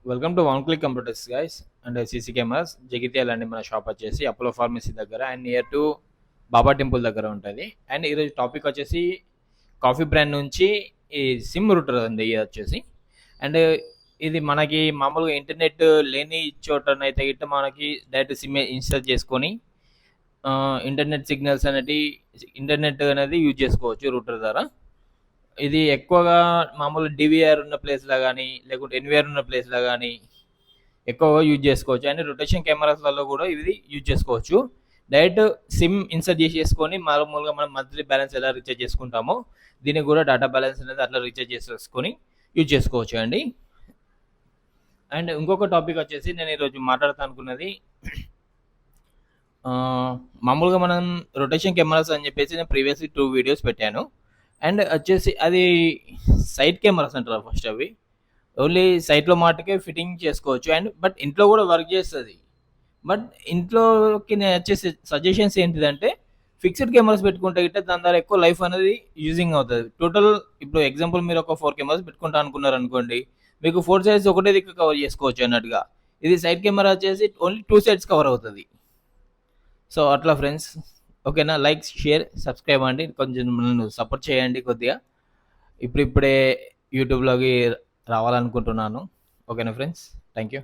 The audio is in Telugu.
Welcome to one click computers guys and CC cameras Jagtial అండి. మన షాప్ వచ్చేసి అపోలో ఫార్మసీ దగ్గర and near to Baba temple దగ్గర ఉంటుంది. అండ్ ఈరోజు టాపిక్ వచ్చేసి కాఫీ బ్రాండ్ నుంచి ఈ సిమ్ రూటర్ అండి. ఇది వచ్చేసి అండ్ ఇది మనకి మామూలుగా ఇంటర్నెట్ లేని చోటనైతే గిట్ట మనకి డైరెక్ట్ సిమ్ ఇన్స్టాల్ చేసుకొని ఇంటర్నెట్ సిగ్నల్స్ ఇంటర్నెట్ అనేది యూజ్ చేసుకోవచ్చు రూటర్ ద్వారా. ఇది ఎక్కువగా మామూలు డివిఆర్ ఉన్న ప్లేస్లో కానీ లేకుంటే ఎన్విఆర్ ఉన్న ప్లేస్లో కానీ ఎక్కువగా యూజ్ చేసుకోవచ్చు. అండ్ రొటేషన్ కెమెరాస్లలో కూడా ఇది యూజ్ చేసుకోవచ్చు. డైరెక్ట్ సిమ్ ఇన్సర్ట్ చేసేసుకొని మామూలుగా మనం మంత్లీ బ్యాలెన్స్ ఎలా రీఛార్జ్ చేసుకుంటామో దీనికి కూడా డేటా బ్యాలెన్స్ అనేది అట్లా రీఛార్జ్ చేసేసుకొని యూజ్ చేసుకోవచ్చు అండి. అండ్ ఇంకొక టాపిక్ వచ్చేసి నేను ఈరోజు మాట్లాడుతా అనుకున్నది మామూలుగా మనం రొటేషన్ కెమెరాస్ అని చెప్పేసి నేను ప్రీవియస్లీ 2 వీడియోస్ పెట్టాను. అండ్ వచ్చేసి అది సైడ్ కెమెరాస్ అంటారు ఫస్ట్. అవి ఓన్లీ సైట్లో మాటకే ఫిట్టింగ్ చేసుకోవచ్చు అండ్ బట్ ఇంట్లో కూడా వర్క్ చేస్తుంది. బట్ ఇంట్లోకి నేను వచ్చేసి సజెషన్స్ ఏంటిదంటే ఫిక్స్డ్ కెమెరాస్ పెట్టుకుంటే గిట్ట దాని ద్వారా ఎక్కువ లైఫ్ అనేది యూజింగ్ అవుతుంది. టోటల్ ఇప్పుడు ఎగ్జాంపుల్ మీరు ఒక 4 కెమెరాస్ పెట్టుకుంటా అనుకున్నారు అనుకోండి, మీకు 4 సైడ్స్ ఒకటే దిక్కు కవర్ చేసుకోవచ్చు అన్నట్టుగా. ఇది సైడ్ కెమెరా వచ్చేసి ఓన్లీ 2 సైడ్స్ కవర్ అవుతుంది. సో అట్లా ఫ్రెండ్స్, ఓకేనా? లైక్, షేర్, సబ్స్క్రైబ్ అండి. కొంచెం నన్ను సపోర్ట్ చేయండి కొద్దిగా. ఇప్పుడిప్పుడే యూట్యూబ్లోకి రావాలనుకుంటున్నాను. ఓకేనా ఫ్రెండ్స్? Thank you.